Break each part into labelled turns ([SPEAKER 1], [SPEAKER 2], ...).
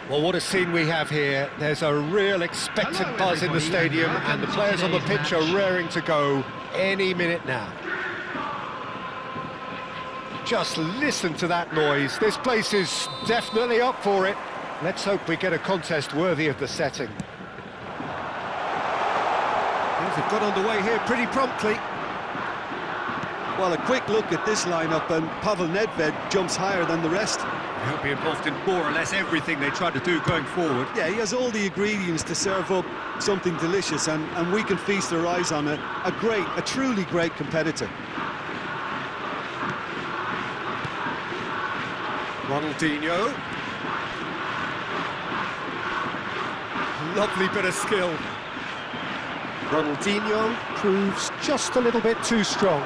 [SPEAKER 1] Well, what a scene we have here. There's a real expectant buzz in the stadium, and the players on the pitch are raring to go any minute now. Just listen to that noise. This place is definitely up for it. Let's hope we get a contest worthy of the setting. Things have got underway here pretty promptly.
[SPEAKER 2] Well, a quick look at this lineup, and Pavel Nedved jumps higher than the rest.
[SPEAKER 3] He'll be involved in more or less everything they try to do going forward.
[SPEAKER 2] Yeah, he has all the ingredients to serve up something delicious, and we can feast our eyes on it. A truly great competitor.
[SPEAKER 1] Ronaldinho. Lovely bit of skill. Ronaldinho proves just a little bit too strong.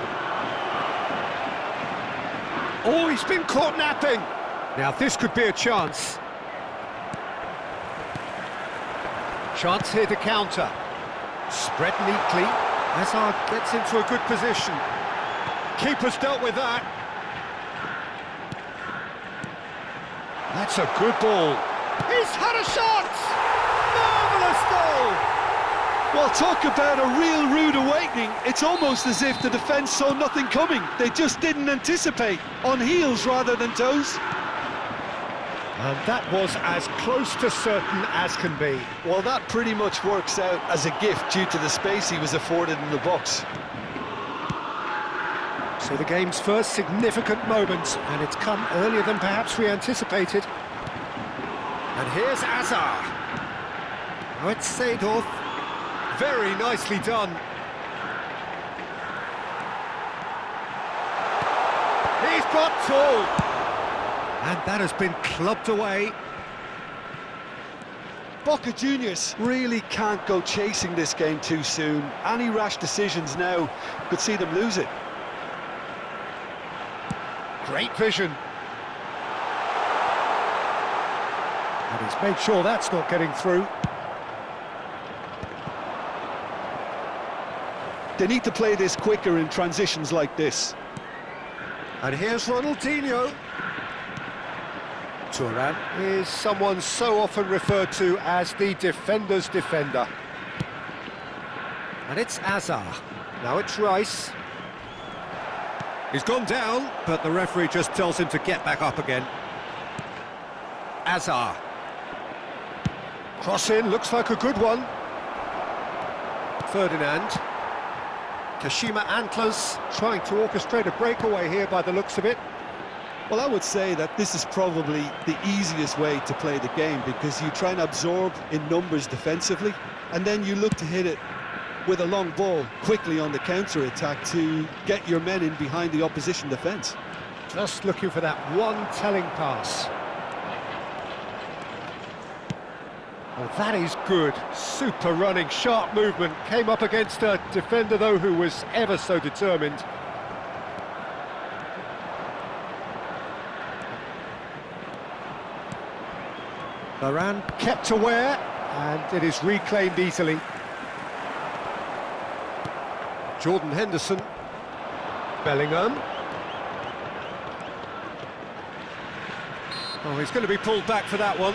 [SPEAKER 1] Oh, he's been caught napping. Now this could be a chance. Chance here to counter. Spread neatly. Hazard gets into a good position. Keeper's dealt with that. That's a good ball. He's had a shot! Marvellous goal!
[SPEAKER 2] Well, talk about a real rude awakening. It's almost as if the defence saw nothing coming. They just didn't anticipate. On heels rather than toes.
[SPEAKER 1] And that was as close to certain as can be.
[SPEAKER 2] Well, that pretty much works out as a gift due to the space he was afforded in the box.
[SPEAKER 1] So the game's first significant moment, and it's come earlier than perhaps we anticipated. And here's Azar. Oh, it's Seedorf. Very nicely done. He's got two. And that has been clubbed away.
[SPEAKER 2] Boca Juniors really can't go chasing this game too soon. Any rash decisions now could see them lose it.
[SPEAKER 1] Great vision. And he's made sure that's not getting through.
[SPEAKER 2] They need to play this quicker in transitions like this.
[SPEAKER 1] And here's Ronaldinho. Turan is someone so often referred to as the defender's defender. And it's Azar. Now it's Rice. He's gone down, but the referee just tells him to get back up again. Azar. Cross in, looks like a good one. Ferdinand. Kashima Antlers trying to orchestrate a breakaway here by the looks of it.
[SPEAKER 2] Well, I would say that this is probably the easiest way to play the game, because you try and absorb in numbers defensively, and then you look to hit it with a long ball quickly on the counter-attack to get your men in behind the opposition defence.
[SPEAKER 1] Just looking for that one telling pass. Well, that is good. Super running, sharp movement. Came up against a defender, though, who was ever so determined. Varane kept aware, and it is reclaimed easily. Jordan Henderson. Bellingham. Oh, he's going to be pulled back for that one.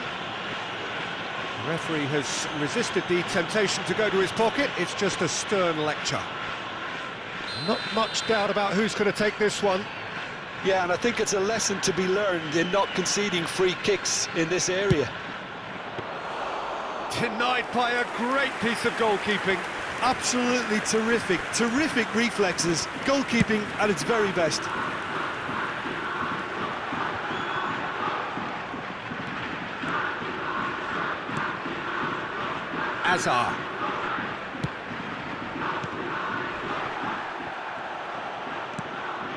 [SPEAKER 1] The referee has resisted the temptation to go to his pocket. It's just a stern lecture. Not much doubt about who's going to take this one.
[SPEAKER 2] Yeah, and I think it's a lesson to be learned in not conceding free kicks in this area.
[SPEAKER 1] Denied by a great piece of goalkeeping.
[SPEAKER 2] Absolutely terrific, terrific reflexes. Goalkeeping at its very best.
[SPEAKER 1] Hazard.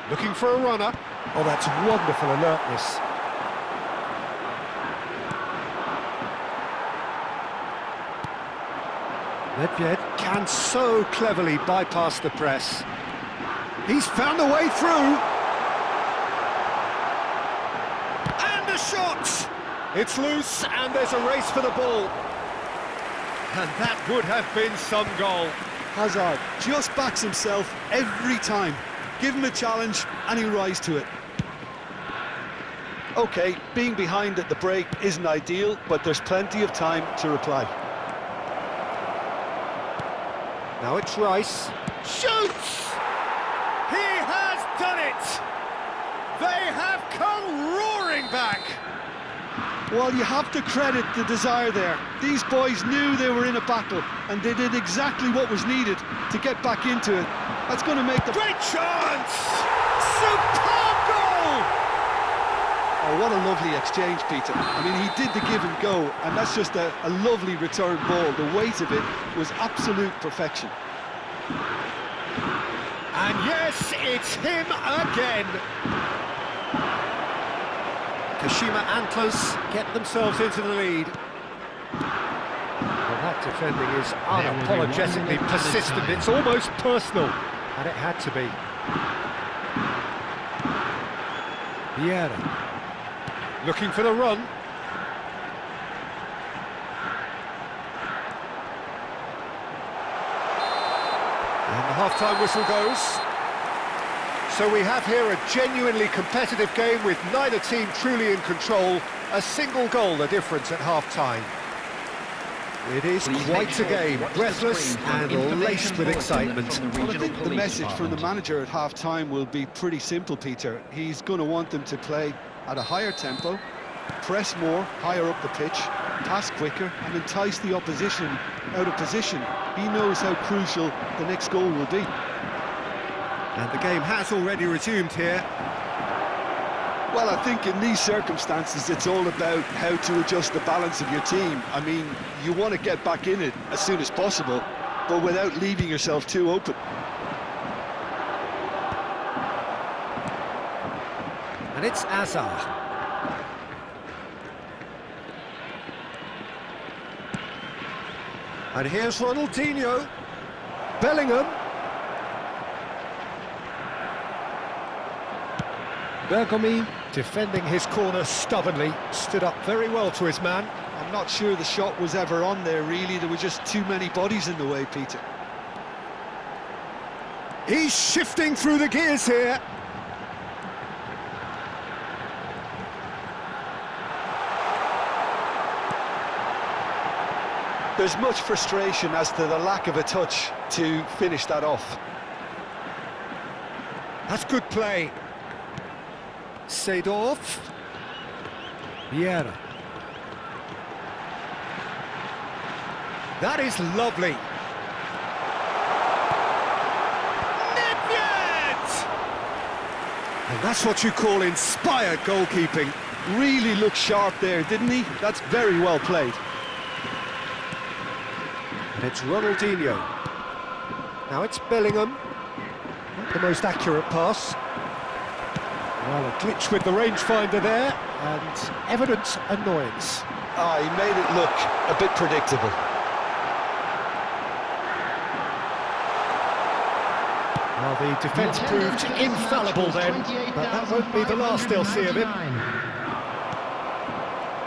[SPEAKER 1] Looking for a runner. Oh, that's wonderful alertness. Nedved can so cleverly bypass the press. He's found a way through. And a shot! It's loose and there's a race for the ball. And that would have been some goal.
[SPEAKER 2] Hazard just backs himself every time. Give him a challenge and he'll rise to it. OK, being behind at the break isn't ideal, but there's plenty of time to reply.
[SPEAKER 1] Now it's Rice. Shoots! He has done it! They have come roaring back!
[SPEAKER 2] Well, you have to credit the desire there. These boys knew they were in a battle, and they did exactly what was needed to get back into it. That's going to make the...
[SPEAKER 1] Great chance! Superb goal!
[SPEAKER 2] Oh, what a lovely exchange, Peter. I mean, he did the give and go, and that's just a lovely return ball. The weight of it was absolute perfection.
[SPEAKER 1] And yes, it's him again. Kashima Antlers get themselves into the lead. Well, that defending is unapologetically persistent. It's almost personal, and it had to be. Vieira. Looking for the run. And the half-time whistle goes. So we have here a genuinely competitive game with neither team truly in control. A single goal the difference at half-time. It is quite a game, breathless and laced with excitement.
[SPEAKER 2] Well, I think the message from the manager at half-time will be pretty simple, Peter. He's going to want them to play at a higher tempo, press more, higher up the pitch, pass quicker and entice the opposition out of position. He knows how crucial the next goal will be.
[SPEAKER 1] And the game has already resumed here.
[SPEAKER 2] Well, I think in these circumstances it's all about how to adjust the balance of your team. I mean, you want to get back in it as soon as possible, but without leaving yourself too open.
[SPEAKER 1] And it's Hazard. And here's Ronaldinho. Bellingham. Bergomi, defending his corner stubbornly, stood up very well to his man.
[SPEAKER 2] I'm not sure the shot was ever on there, really. There were just too many bodies in the way, Peter.
[SPEAKER 1] He's shifting through the gears here.
[SPEAKER 2] There's much frustration as to the lack of a touch to finish that off.
[SPEAKER 1] That's good play. Seedorf. Vieira. That is lovely. Nedved! And that's what you call inspired goalkeeping.
[SPEAKER 2] Really looked sharp there, didn't he? That's very well played.
[SPEAKER 1] And it's Ronaldinho. Now it's Bellingham. Not the most accurate pass. Well, a glitch with the rangefinder there, and evident annoyance.
[SPEAKER 2] Ah, he made it look a bit predictable.
[SPEAKER 1] Well, the defence proved infallible then, but that won't be the last they'll see of him.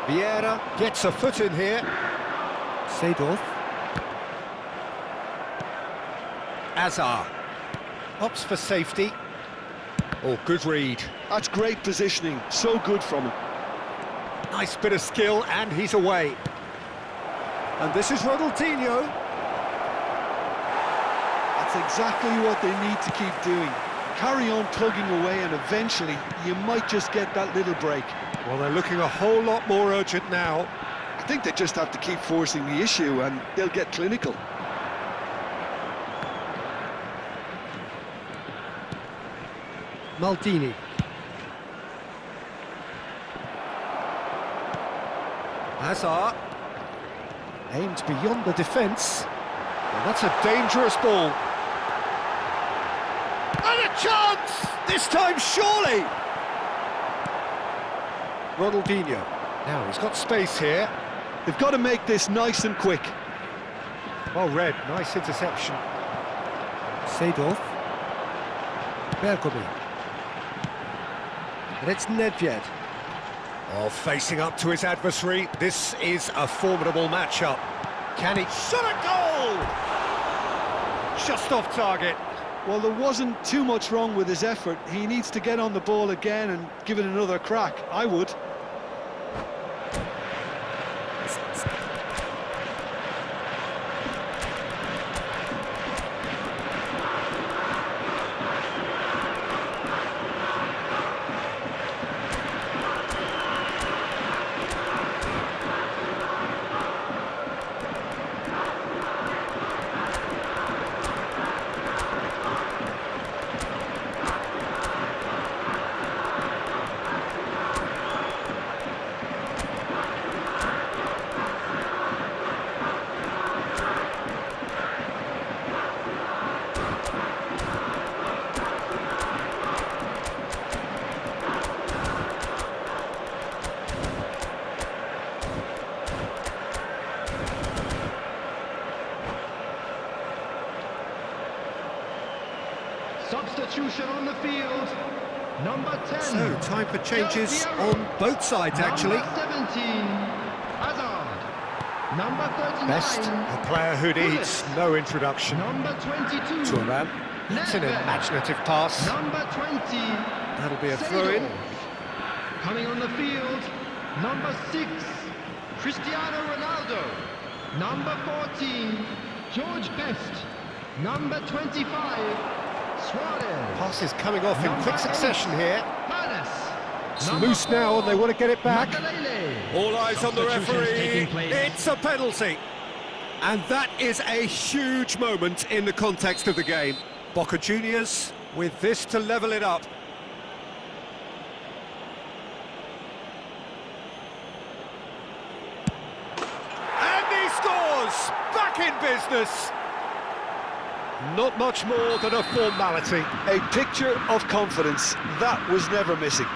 [SPEAKER 1] Vieira gets a foot in here. Seedorf. Hazard. Opts for safety. Oh, good read.
[SPEAKER 2] That's great positioning, so good from him.
[SPEAKER 1] Nice bit of skill, and he's away. And this is Ronaldinho.
[SPEAKER 2] That's exactly what they need to keep doing. Carry on plugging away, and eventually you might just get that little break.
[SPEAKER 1] Well, they're looking a whole lot more urgent now.
[SPEAKER 2] I think they just have to keep forcing the issue, and they'll get clinical.
[SPEAKER 1] Maldini. Hazard. Aimed beyond the defence. Well, that's a dangerous ball. And a chance! This time, surely! Ronaldinho. Now he's got space here.
[SPEAKER 2] They've got to make this nice and quick.
[SPEAKER 1] Well read, nice interception. Seedorf. Bergomi. And it's Nedved. Oh, facing up to his adversary. This is a formidable matchup. Can he shot a goal? Just off target.
[SPEAKER 2] Well, there wasn't too much wrong with his effort. He needs to get on the ball again and give it another crack. I would.
[SPEAKER 4] Substitution on the field, number 10.
[SPEAKER 1] So, time for changes on both sides, actually.
[SPEAKER 4] Number 17, Hazard. Number 39,
[SPEAKER 1] Best, a player who needs no introduction
[SPEAKER 4] number 22,
[SPEAKER 1] to a man. It's an imaginative pass.
[SPEAKER 4] number 20,
[SPEAKER 1] That'll be a throw-in.
[SPEAKER 4] Seedorf. Coming on the field, number 6, Cristiano Ronaldo. Number 14, George Best. Number 25, Suarez.
[SPEAKER 1] Passes coming off in quick succession here.
[SPEAKER 4] Paredes.
[SPEAKER 1] It's
[SPEAKER 4] Number
[SPEAKER 1] loose now and they want to get it back.
[SPEAKER 4] Makelele.
[SPEAKER 3] All eyes on the
[SPEAKER 4] Substitutions taking
[SPEAKER 3] referee.
[SPEAKER 4] place.
[SPEAKER 3] It's a penalty.
[SPEAKER 1] And that is a huge moment in the context of the game. Boca Juniors with this to level it up. And he scores! Back in business! Not much more than a formality.
[SPEAKER 2] A picture of confidence. That was never missing.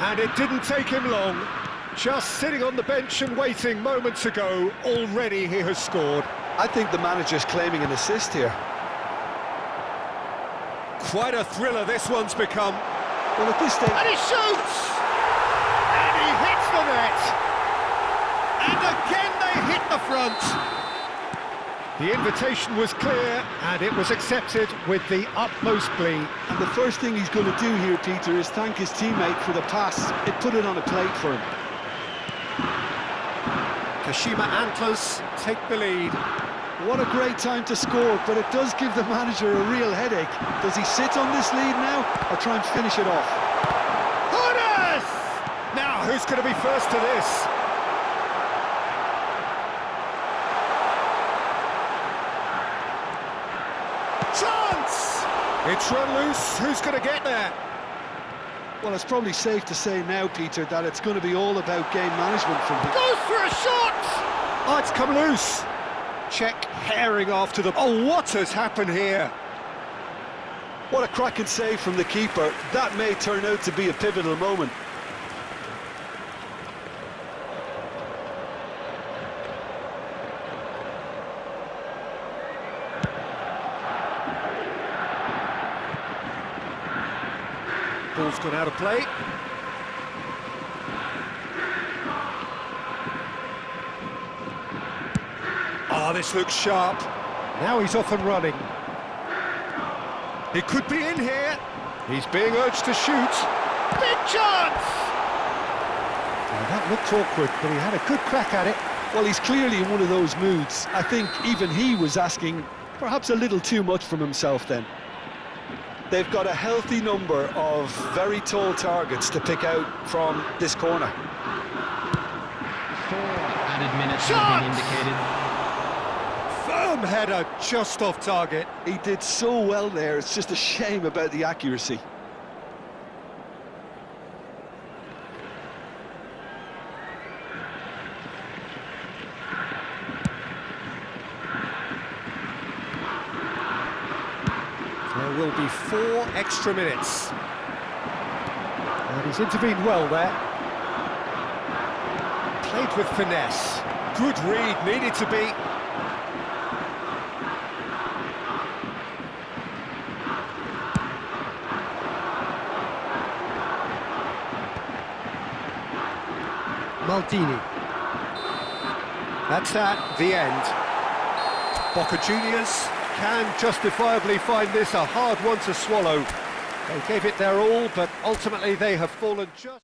[SPEAKER 1] And it didn't take him long. Just sitting on the bench and waiting moments ago, already he has scored.
[SPEAKER 2] I think the manager's claiming an assist here.
[SPEAKER 1] Quite a thriller this one's become.
[SPEAKER 2] Well, at this stage...
[SPEAKER 1] And he shoots! And he hits the net! And again they hit the front! The invitation was clear, and it was accepted with the utmost glee.
[SPEAKER 2] And the first thing he's going to do here, Peter, is thank his teammate for the pass. It put it on a plate for him.
[SPEAKER 1] Kashima Antlers take the lead.
[SPEAKER 2] What a great time to score, but it does give the manager a real headache. Does he sit on this lead now, or try and finish it off?
[SPEAKER 1] Horace! Now, who's going to be first to this? Chance! It's run loose. Who's going to get there?
[SPEAKER 2] Well, it's probably safe to say now, Peter, that it's going to be all about game management from him.
[SPEAKER 1] Goes for a shot! Oh, it's come loose. Check herring after the... Oh, what has happened here?
[SPEAKER 2] What a cracking save from the keeper. That may turn out to be a pivotal moment.
[SPEAKER 1] Ball's gone out of play. Ah, this looks sharp. Now he's off and running. He could be in here. He's being urged to shoot. Big chance! Now, that looked awkward, but he had a good crack at it.
[SPEAKER 2] Well, he's clearly in one of those moods. I think even he was asking perhaps a little too much from himself then. They've got a healthy number of very tall targets to pick out from this corner.
[SPEAKER 4] 4 added minutes have been indicated.
[SPEAKER 1] Firm header, just off target.
[SPEAKER 2] He did so well there, it's just a shame about the accuracy.
[SPEAKER 1] There will be 4 extra minutes. And he's intervened well there. Played with finesse. Good read, needed to be. Maldini. That's the end. Boca Juniors can justifiably find this a hard one to swallow. They gave it their all, but ultimately they have fallen just...